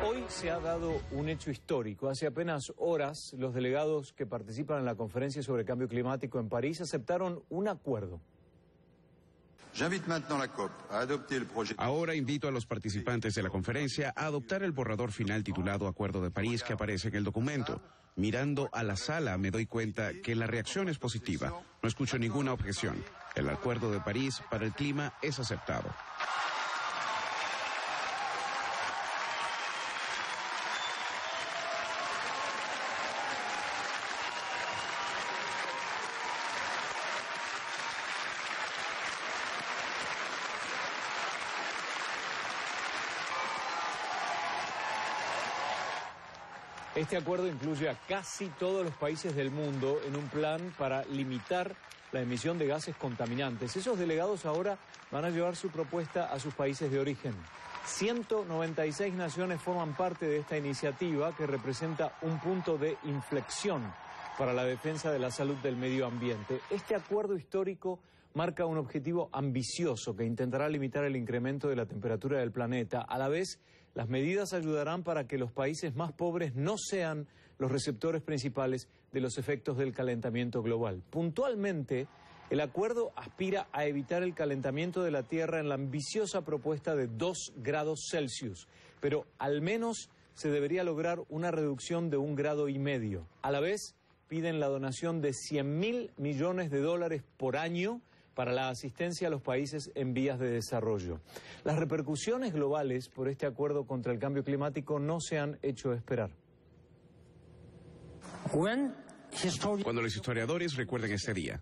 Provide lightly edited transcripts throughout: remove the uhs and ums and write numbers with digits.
Hoy se ha dado un hecho histórico. Hace apenas horas, los delegados que participan en la conferencia sobre cambio climático en París aceptaron un acuerdo. Ahora invito a los participantes de la conferencia a adoptar el borrador final titulado Acuerdo de París que aparece en el documento. Mirando a la sala me doy cuenta que la reacción es positiva. No escucho ninguna objeción. El Acuerdo de París para el clima es aceptado. Este acuerdo incluye a casi todos los países del mundo en un plan para limitar la emisión de gases contaminantes. Esos delegados ahora van a llevar su propuesta a sus países de origen. 196 naciones forman parte de esta iniciativa que representa un punto de inflexión para la defensa de la salud del medio ambiente. Este acuerdo histórico marca un objetivo ambicioso que intentará limitar el incremento de la temperatura del planeta. A la vez, las medidas ayudarán para que los países más pobres no sean los receptores principales de los efectos del calentamiento global. Puntualmente, el acuerdo aspira a evitar el calentamiento de la Tierra en la ambiciosa propuesta de 2 grados Celsius, pero al menos se debería lograr una reducción de 1,5 grados. A la vez, piden la donación de $100.000 millones por año para la asistencia a los países en vías de desarrollo. Las repercusiones globales por este acuerdo contra el cambio climático no se han hecho esperar. Cuando los historiadores recuerden este día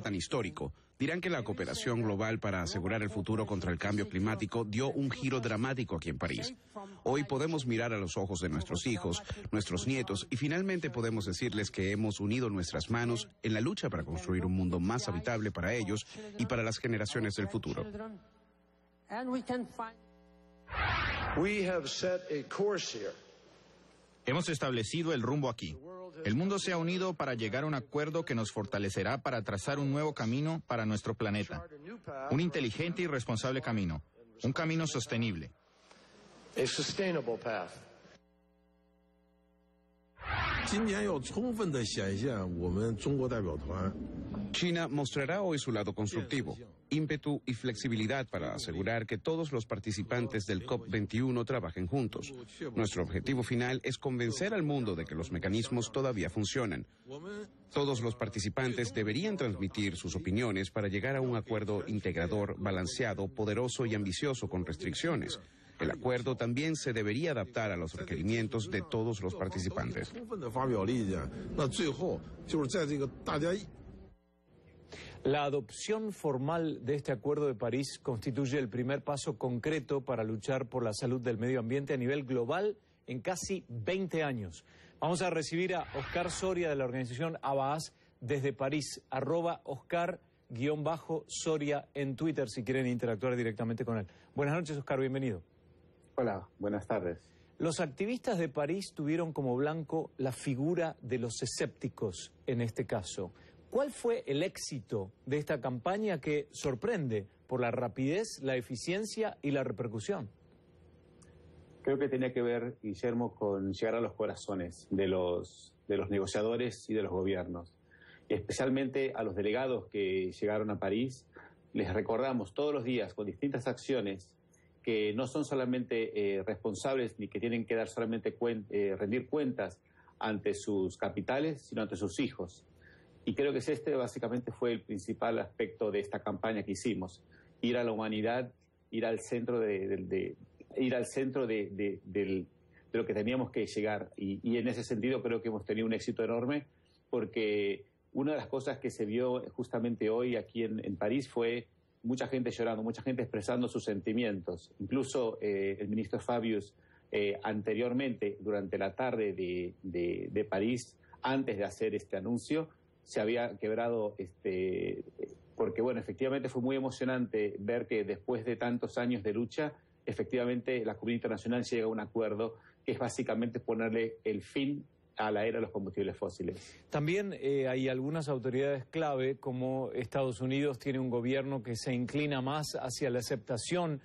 tan histórico, dirán que la cooperación global para asegurar el futuro contra el cambio climático dio un giro dramático aquí en París. Hoy podemos mirar a los ojos de nuestros hijos, nuestros nietos, y finalmente podemos decirles que hemos unido nuestras manos en la lucha para construir un mundo más habitable para ellos y para las generaciones del futuro. Hemos establecido el rumbo aquí. El mundo se ha unido para llegar a un acuerdo que nos fortalecerá para trazar un nuevo camino para nuestro planeta. Un inteligente y responsable camino. Un camino sostenible. China mostrará hoy su lado constructivo, ímpetu y flexibilidad para asegurar que todos los participantes del COP21 trabajen juntos. Nuestro objetivo final es convencer al mundo de que los mecanismos todavía funcionan. Todos los participantes deberían transmitir sus opiniones para llegar a un acuerdo integrador, balanceado, poderoso y ambicioso con restricciones. El acuerdo también se debería adaptar a los requerimientos de todos los participantes. La adopción formal de este Acuerdo de París constituye el primer paso concreto para luchar por la salud del medio ambiente a nivel global en casi 20 años. Vamos a recibir a Oscar Soria de la organización Avaaz desde París, @Oscar_Soria en Twitter si quieren interactuar directamente con él. Buenas noches, Oscar, bienvenido. Hola, buenas tardes. Los activistas de París tuvieron como blanco la figura de los escépticos en este caso. ¿Cuál fue el éxito de esta campaña que sorprende por la rapidez, la eficiencia y la repercusión? Creo que tenía que ver, Guillermo, con llegar a los corazones de los negociadores y de los gobiernos. Y especialmente a los delegados que llegaron a París, les recordamos todos los días con distintas acciones que no son solamente responsables ni que tienen que dar solamente rendir cuentas ante sus capitales, sino ante sus hijos. Y creo que básicamente fue el principal aspecto de esta campaña que hicimos. Ir a la humanidad, ir al centro de lo que teníamos que llegar. Y en ese sentido creo que hemos tenido un éxito enorme, porque una de las cosas que se vio justamente hoy aquí en París fue mucha gente llorando, mucha gente expresando sus sentimientos. Incluso el ministro Fabius anteriormente, durante la tarde de París, antes de hacer este anuncio, se había quebrado, porque bueno, efectivamente fue muy emocionante ver que después de tantos años de lucha, efectivamente la comunidad internacional llega a un acuerdo que es básicamente ponerle el fin a la era de los combustibles fósiles. También hay algunas autoridades clave, como Estados Unidos tiene un gobierno que se inclina más hacia la aceptación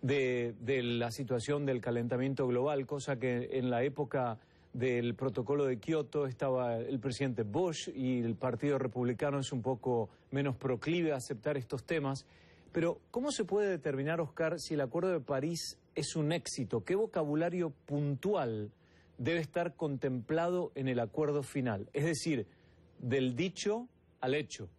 de la situación del calentamiento global, cosa que en la época del protocolo de Kioto estaba el presidente Bush y el Partido Republicano es un poco menos proclive a aceptar estos temas. Pero, ¿cómo se puede determinar, Oscar, si el Acuerdo de París es un éxito? ¿Qué vocabulario puntual debe estar contemplado en el acuerdo final? Es decir, del dicho al hecho.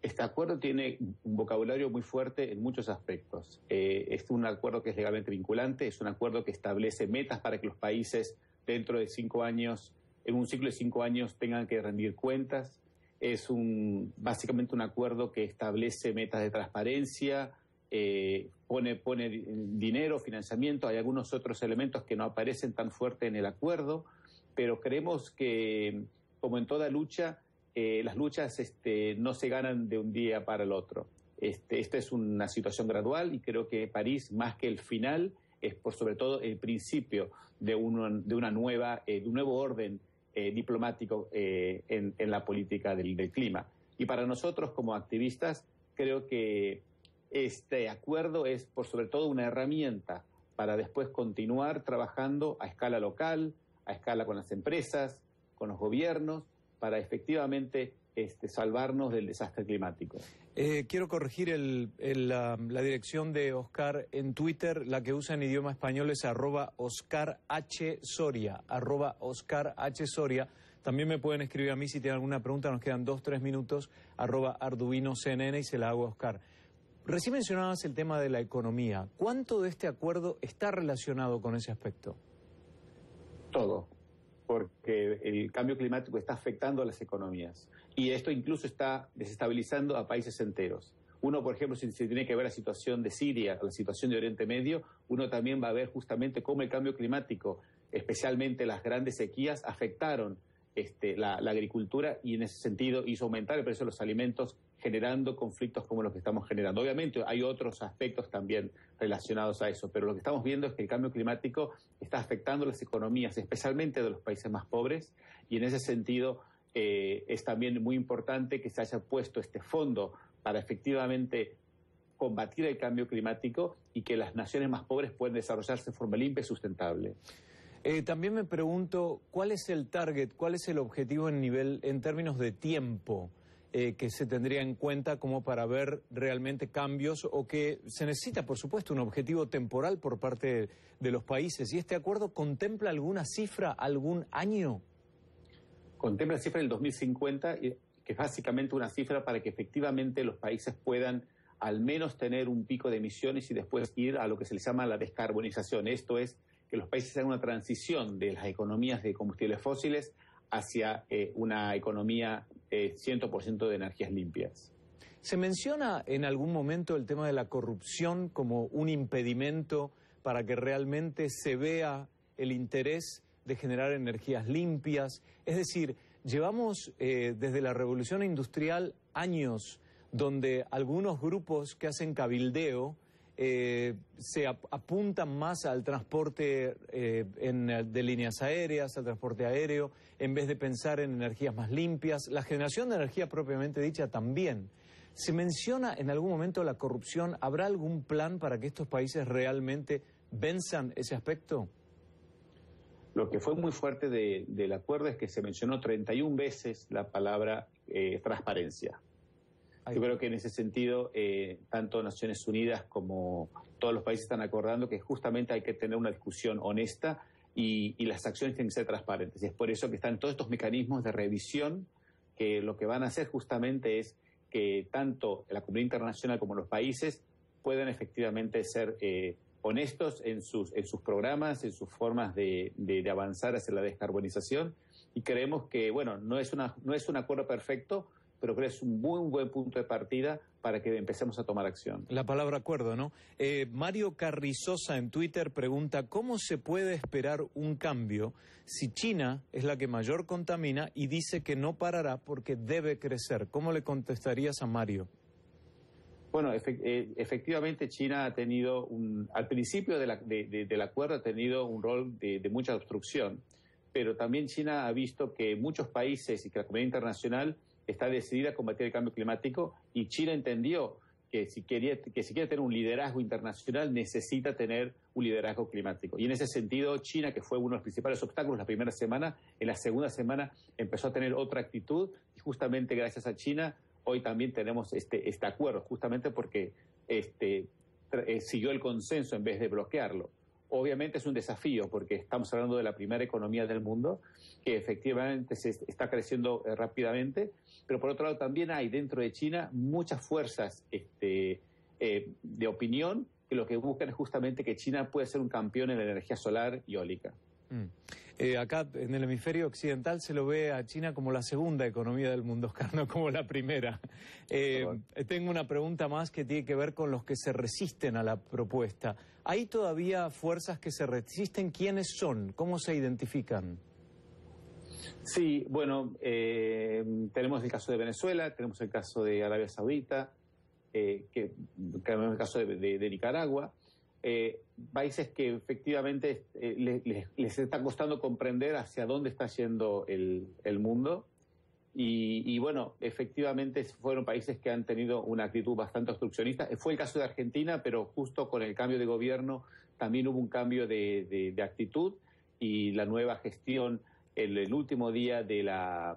Este acuerdo tiene un vocabulario muy fuerte en muchos aspectos. Es un acuerdo que es legalmente vinculante, es un acuerdo que establece metas para que los países dentro de 5 años, en un ciclo de 5 años, tengan que rendir cuentas. Es básicamente un acuerdo que establece metas de transparencia, pone dinero, financiamiento. Hay algunos otros elementos que no aparecen tan fuerte en el acuerdo, pero creemos que, como en toda lucha, las luchas no se ganan de un día para el otro. Esta es una situación gradual y creo que París, más que el final, es por sobre todo el principio de un nuevo orden diplomático en la política del clima. Y para nosotros, como activistas, creo que este acuerdo es por sobre todo una herramienta para después continuar trabajando a escala local, a escala con las empresas, con los gobiernos, para efectivamente salvarnos del desastre climático. Quiero corregir la dirección de Oscar en Twitter. La que usa en idioma español es @OscarHSoria, @OscarHSoria. También me pueden escribir a mí si tienen alguna pregunta, nos quedan 2-3 minutos, @ArduinoCNN y se la hago a Oscar. Recién mencionabas el tema de la economía. ¿Cuánto de este acuerdo está relacionado con ese aspecto? Todo, porque el cambio climático está afectando a las economías y esto incluso está desestabilizando a países enteros. Uno, por ejemplo, si se tiene que ver la situación de Siria, la situación de Oriente Medio, uno también va a ver justamente cómo el cambio climático, especialmente las grandes sequías, afectaron la agricultura y en ese sentido hizo aumentar el precio de los alimentos, generando conflictos como los que estamos generando. Obviamente hay otros aspectos también relacionados a eso, pero lo que estamos viendo es que el cambio climático está afectando las economías, especialmente de los países más pobres, y en ese sentido es también muy importante que se haya puesto este fondo para efectivamente combatir el cambio climático y que las naciones más pobres puedan desarrollarse de forma limpia y sustentable. También me pregunto, ¿cuál es el target, cuál es el objetivo en términos de tiempo que se tendría en cuenta como para ver realmente cambios o que se necesita, por supuesto, un objetivo temporal por parte de los países? ¿Y este acuerdo contempla alguna cifra, algún año? Contempla la cifra del 2050, que es básicamente una cifra para que efectivamente los países puedan al menos tener un pico de emisiones y después ir a lo que se les llama la descarbonización. Esto es que los países hagan una transición de las economías de combustibles fósiles hacia una economía 100% de energías limpias. ¿Se menciona en algún momento el tema de la corrupción como un impedimento para que realmente se vea el interés de generar energías limpias? Es decir, llevamos desde la Revolución Industrial años donde algunos grupos que hacen cabildeo se apuntan más al transporte de líneas aéreas, al transporte aéreo, en vez de pensar en energías más limpias. La generación de energía propiamente dicha también. ¿Se menciona en algún momento la corrupción? ¿Habrá algún plan para que estos países realmente venzan ese aspecto? Lo que fue muy fuerte del acuerdo es que se mencionó 31 veces la palabra transparencia. Yo creo que en ese sentido, tanto Naciones Unidas como todos los países están acordando que justamente hay que tener una discusión honesta y las acciones tienen que ser transparentes. Y es por eso que están todos estos mecanismos de revisión que lo que van a hacer justamente es que tanto la comunidad internacional como los países puedan efectivamente ser honestos en sus programas, en sus formas de avanzar hacia la descarbonización. Y creemos que, bueno, no es un acuerdo perfecto, pero creo que es un muy buen punto de partida para que empecemos a tomar acción. La palabra acuerdo, ¿no? Mario Carrizosa en Twitter pregunta, ¿cómo se puede esperar un cambio si China es la que mayor contamina y dice que no parará porque debe crecer? ¿Cómo le contestarías a Mario? Bueno, efectivamente China ha tenido, al principio del acuerdo ha tenido un rol de mucha obstrucción, pero también China ha visto que muchos países y que la comunidad internacional está decidida a combatir el cambio climático, y China entendió que si quiere tener un liderazgo internacional necesita tener un liderazgo climático. Y en ese sentido, China, que fue uno de los principales obstáculos la primera semana, en la segunda semana empezó a tener otra actitud, y justamente gracias a China hoy también tenemos este acuerdo, justamente porque siguió el consenso en vez de bloquearlo. Obviamente es un desafío porque estamos hablando de la primera economía del mundo, que efectivamente se está creciendo rápidamente, pero por otro lado también hay dentro de China muchas fuerzas de opinión que lo que buscan es justamente que China pueda ser un campeón en la energía solar y eólica. Acá en el hemisferio occidental se lo ve a China como la segunda economía del mundo, Oscar, no como la primera. Tengo una pregunta más que tiene que ver con los que se resisten a la propuesta. ¿Hay todavía fuerzas que se resisten? ¿Quiénes son? ¿Cómo se identifican? Sí, bueno, tenemos el caso de Venezuela, tenemos el caso de Arabia Saudita, tenemos el caso de Nicaragua. Países que efectivamente les está costando comprender hacia dónde está yendo el mundo y bueno, efectivamente fueron países que han tenido una actitud bastante obstruccionista. Fue el caso de Argentina, pero justo con el cambio de gobierno también hubo un cambio de actitud, y la nueva gestión, el último día de la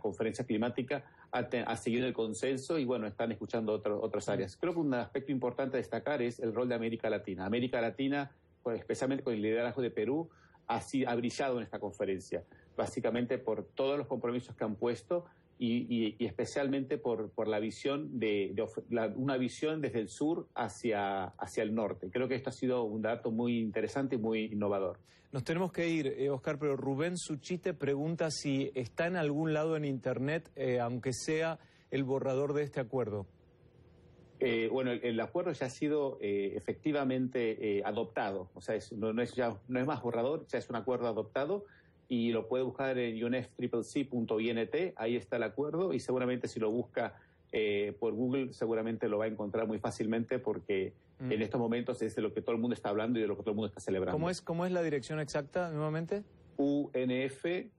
conferencia climática ha seguido el consenso, y bueno, están escuchando otras áreas. Creo que un aspecto importante a destacar es el rol de América Latina. América Latina, especialmente con el liderazgo de Perú, ha brillado en esta conferencia, básicamente por todos los compromisos que han puesto y especialmente por la visión una visión desde el sur hacia el norte. Creo que esto ha sido un dato muy interesante y muy innovador. Nos tenemos que ir, Oscar, pero Rubén Suchite pregunta si está en algún lado en Internet, aunque sea el borrador de este acuerdo. Bueno, el acuerdo ya ha sido efectivamente adoptado, o sea, no es más borrador, ya es un acuerdo adoptado, y lo puede buscar en unfccc.int, ahí está el acuerdo, y seguramente si lo busca por Google seguramente lo va a encontrar muy fácilmente, porque en estos momentos es de lo que todo el mundo está hablando y de lo que todo el mundo está celebrando. ¿Cómo es la dirección exacta nuevamente? unfccc.int.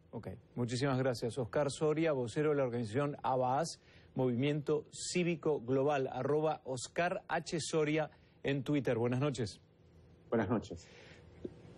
Ok, muchísimas gracias. Oscar Soria, vocero de la organización Abaaz, Movimiento Cívico Global, @Oscar H. Soria en Twitter. Buenas noches. Buenas noches.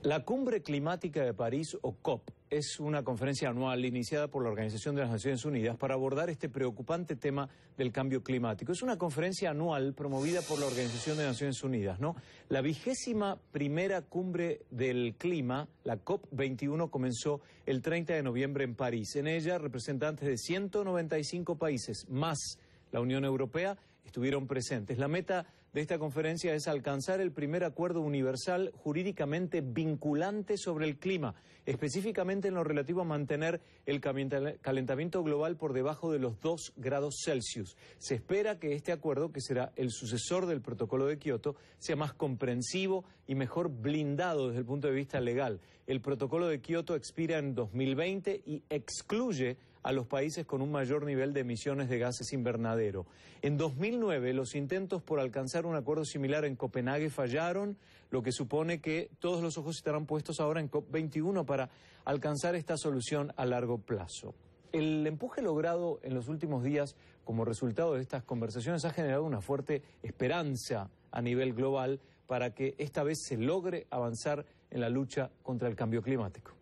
La Cumbre Climática de París, o COP, es una conferencia anual iniciada por la Organización de las Naciones Unidas para abordar este preocupante tema del cambio climático. Es una conferencia anual promovida por la Organización de las Naciones Unidas, ¿no? La 21ª Cumbre del Clima, la COP21, comenzó el 30 de noviembre en París. En ella, representantes de 195 países, más la Unión Europea, estuvieron presentes. La meta de esta conferencia es alcanzar el primer acuerdo universal jurídicamente vinculante sobre el clima, específicamente en lo relativo a mantener el calentamiento global por debajo de los 2 grados Celsius. Se espera que este acuerdo, que será el sucesor del Protocolo de Kioto, sea más comprensivo y mejor blindado desde el punto de vista legal. El Protocolo de Kioto expira en 2020 y excluye a los países con un mayor nivel de emisiones de gases invernadero. En 2009, los intentos por alcanzar un acuerdo similar en Copenhague fallaron, lo que supone que todos los ojos estarán puestos ahora en COP21 para alcanzar esta solución a largo plazo. El empuje logrado en los últimos días como resultado de estas conversaciones ha generado una fuerte esperanza a nivel global para que esta vez se logre avanzar en la lucha contra el cambio climático.